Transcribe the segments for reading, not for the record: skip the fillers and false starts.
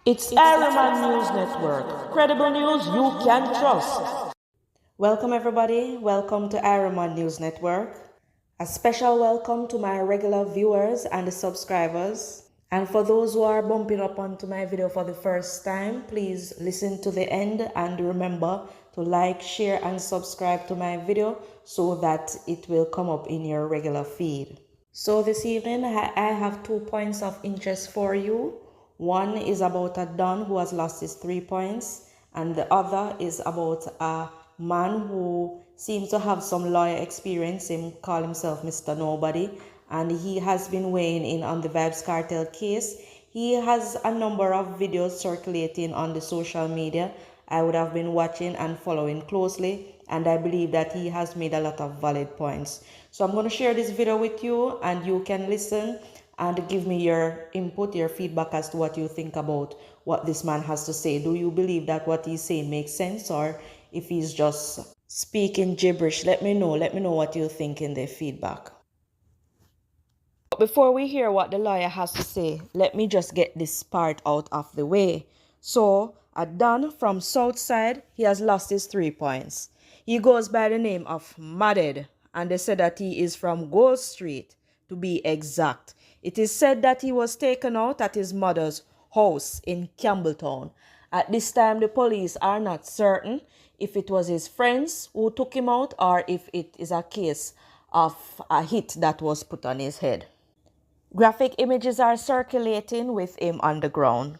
It's IRIE News Network. Credible news you can trust. Welcome everybody. Welcome to IRIE News Network. A special welcome to my regular viewers and the subscribers. And for those who are bumping up onto my video for the first time, please listen to the end and remember to like, share and subscribe to my video so that it will come up in your regular feed. So this evening I have 2 points of interest for you. One is about a Don who has lost his 3 points, and the other is about a man who seems to have some lawyer experience. Him call himself Mr. Nobody, and he has been weighing in on the Vybz Kartel case. He has a number of videos circulating on the social media. I would have been watching and following closely, and I believe that he has made a lot of valid points. So I'm going to share this video with you, and you can listen and give me your input, your feedback as to what you think about what this man has to say. Do you believe that what he's saying makes sense, or if he's just speaking gibberish? Let me know what you think in the feedback. But before we hear what the lawyer has to say, let me just get this part out of the way. So, a Don from Southside, he has lost his 3 points. He goes by the name of Madded, and they said that he is from Gold Street, to be exact. It is said that he was taken out at his mother's house in Campbell Town. At this time, the police are not certain if it was his friends who took him out or if it is a case of a hit that was put on his head. Graphic images are circulating with him on the ground.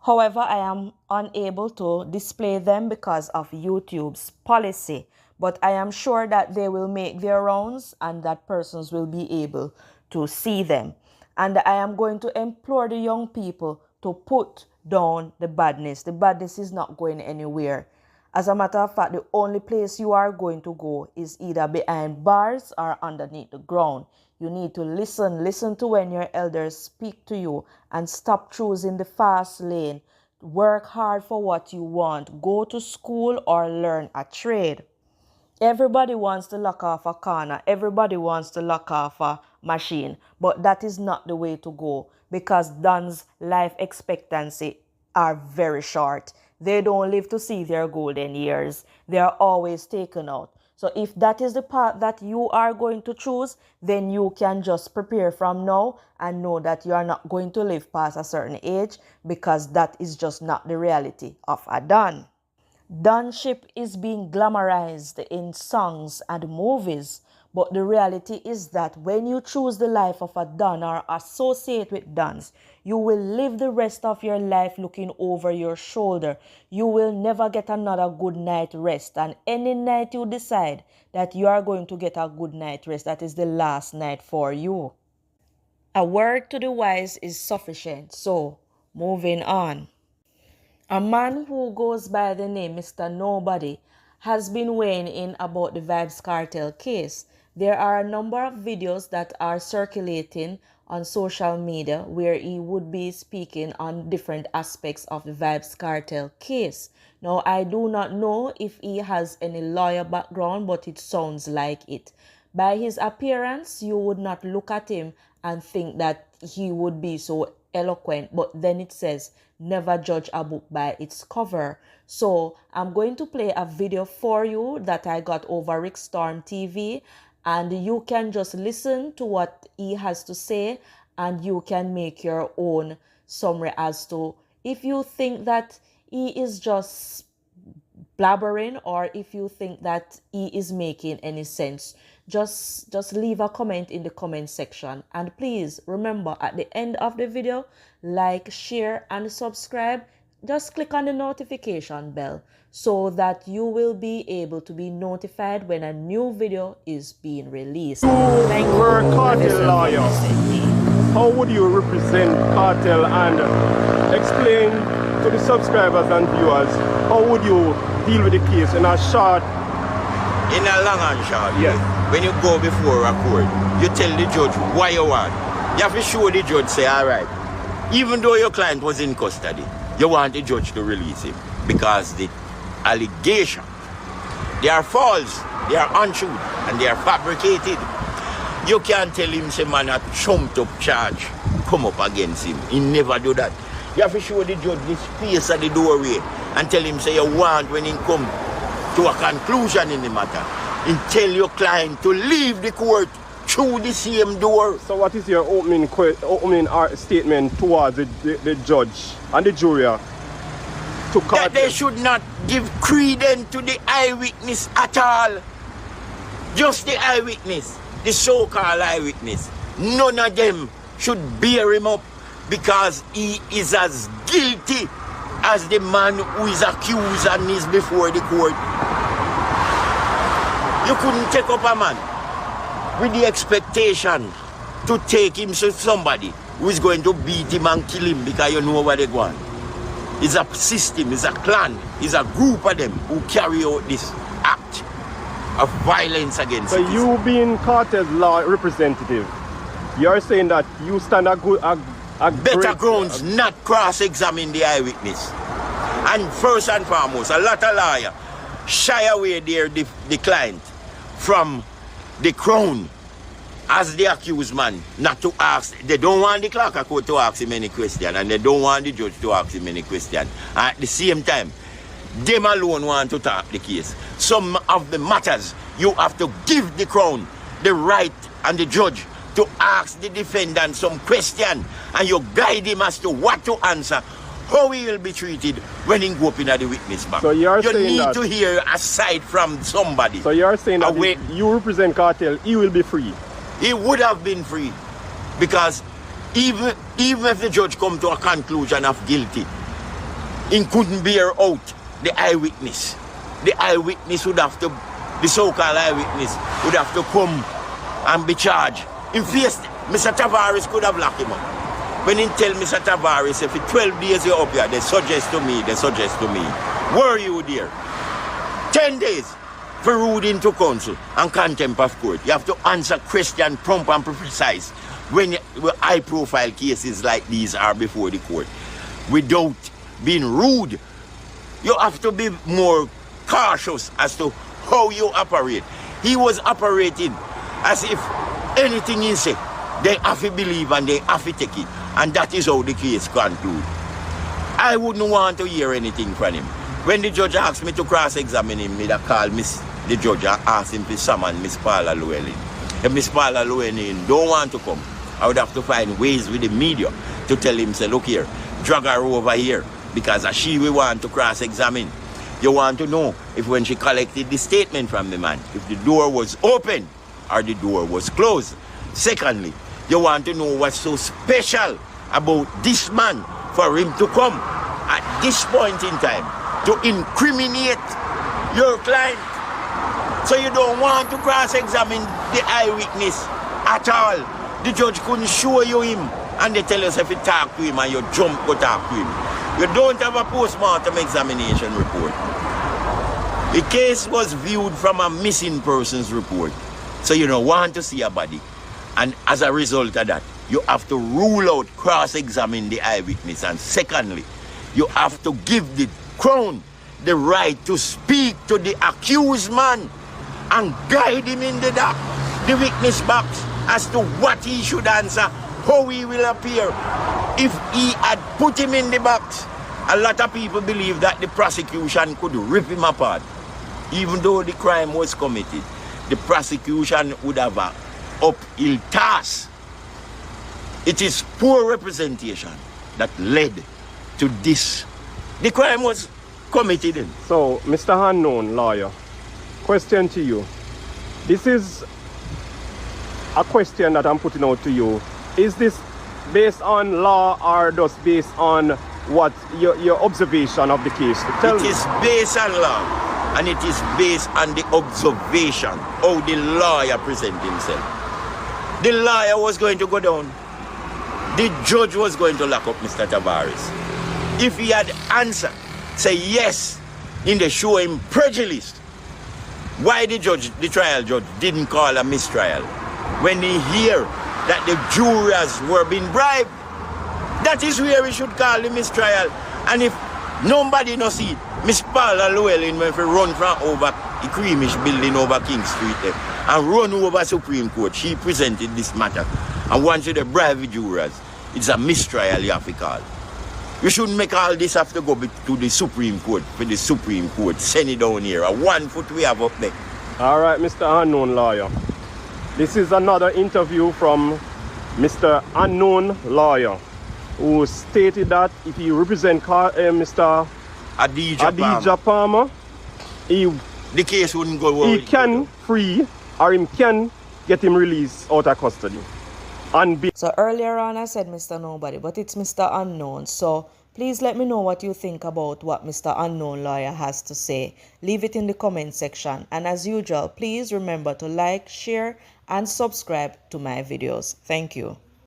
However, I am unable to display them because of YouTube's policy, but I am sure that they will make their rounds and that persons will be able to see them. And I am going to implore the young people to put down the badness. The badness is not going anywhere. As a matter of fact, the only place you are going to go is either behind bars or underneath the ground. You need to listen to when your elders speak to you and stop choosing the fast lane. Work hard for what you want. Go to school or learn a trade. Everybody wants to lock off a corner. Everybody wants to lock off a machine. But that is not the way to go, because Don's life expectancy are very short. They don't live to see their golden years. They are always taken out. So if that is the path that you are going to choose, then you can just prepare from now and know that you are not going to live past a certain age, because that is just not the reality of a Don. Donship is being glamorized in songs and movies, but the reality is that when you choose the life of a Don or associate with Dons, you will live the rest of your life looking over your shoulder. You will never get another good night rest, and any night you decide that you are going to get a good night rest, that is the last night for you. A word to the wise is sufficient. So, moving on. A man who goes by the name Mr. Nobody has been weighing in about the Vybz Kartel case. There are a number of videos that are circulating on social media where he would be speaking on different aspects of the Vybz Kartel case. Now, I do not know if he has any lawyer background, but it sounds like it. By his appearance, you would not look at him and think that he would be so eloquent, but then it says never judge a book by its cover. So I'm going to play a video for you that I got over Rick Storm TV, and you can just listen to what he has to say and you can make your own summary as to if you think that he is just blabbering or if you think that he is making any sense. Just leave a comment in the comment section, and please remember, at the end of the video, like, share and subscribe. Just click on the notification bell so that you will be able to be notified when a new video is being released. Thank you. We're a Cartel lawyer. How would you represent Cartel and explain to the subscribers and viewers how would you deal with the case in a short? In a long and short. Yes. When you go before a court, you tell the judge why you want. You have to show the judge, say, all right, even though your client was in custody, you want the judge to release him because the allegation, they are false, they are untrue, and they are fabricated. You can't tell him, say, man, a trumped up charge come up against him. He never do that. You have to show the judge the space at the doorway and tell him say you want when he come to a conclusion in the matter. And tell your client to leave the court through the same door. So what is your opening statement towards the judge and the jury? That they should not give credence to the eyewitness at all. Just the eyewitness, the so-called eyewitness. None of them should bear him up because he is as guilty as the man who is accused and is before the court. You couldn't take up a man with the expectation to take him to somebody who is going to beat him and kill him because you know where they're going. It's a system, it's a clan, it's a group of them who carry out this act of violence against So citizens. you being Cartel's law representative, you're saying that you stand a better grounds not cross-examine the eyewitness. And first and foremost, a lot of lawyers shy away the client from the crown as the accused man, not to ask. They don't want the clerk of court to ask him any question, and they don't want the judge to ask him any question. At the same time, them alone want to talk the case. Some of the matters, you have to give the crown the right and the judge to ask the defendant some question, and you guide him as to what to answer, how he will be treated when he go up in the witness box. So you need to hear a side from somebody. So you're saying that if you represent Cartel, he will be free? He would have been free, because even if the judge come to a conclusion of guilty, he couldn't bear out the eyewitness. The eyewitness would have to, the so-called eyewitness would have to come and be charged. In face, Mr. Tavares could have locked him up. When he tell Mr. Tavares, if 12 days you're up here, they suggest to me. Were you there? 10 days for rude into counsel and contempt of court. You have to answer question prompt and precise when high-profile cases like these are before the court. Without being rude, you have to be more cautious as to how you operate. He was operating as if anything he said, they have to believe and they have to take it. And that is how the case concludes. I wouldn't want to hear anything from him. When the judge asked me to cross-examine him, I'd call the judge and ask him to summon Miss Paula Llewellyn. If Miss Paula Llewellyn don't want to come, I would have to find ways with the media to tell him, say, look here, drag her over here, because she will want to cross-examine. You want to know if when she collected the statement from the man, if the door was open or the door was closed. Secondly, you want to know what's so special about this man for him to come at this point in time to incriminate your client. So you don't want to cross-examine the eyewitness at all. The judge couldn't show you him, and they tell us if you talk to him and you jump go talk to him. You don't have a post-mortem examination report. The case was viewed from a missing persons report. So you don't want to see a body. And as a result of that, you have to rule out cross-examine the eyewitness. And secondly, you have to give the crown the right to speak to the accused man and guide him in the witness box as to what he should answer, how he will appear. If he had put him in the box, a lot of people believe that the prosecution could rip him apart. Even though the crime was committed, the prosecution would have an uphill task. It is poor representation that led to this. The crime was committed. So, Mr. Ünknown, lawyer, question to you. This is a question that I'm putting out to you. Is this based on law or just based on what your observation of the case? It is based on law, and it is based on the observation, how the lawyer present himself. The lawyer was going to go down. The judge was going to lock up Mr. Tavares. If he had answered, say yes, in the show him prejudiced, why the trial judge didn't call a mistrial when he hear that the jurors were being bribed? That is where we should call the mistrial. And if nobody no see it, Miss Paula Llewellyn went to run from over the Creamish building over King Street there and run over Supreme Court. She presented this matter and wanted to bribe the jurors. It's a mistrial you have to call. You shouldn't make all this have to go to the Supreme Court for the Supreme Court. Send it down here. 1 foot we have up there. All right, Mr. Unknown Lawyer. This is another interview from Mr. Unknown Lawyer, who stated that if he represents Mr. Adidja Palmer, the case wouldn't go. He can free or he can get him released out of custody. So earlier on I said Mr. Nobody, but it's Mr. Unknown. So please let me know what you think about what Mr. Unknown Lawyer has to say. Leave it in the comment section. And as usual, please remember to like, share, and subscribe to my videos. Thank you.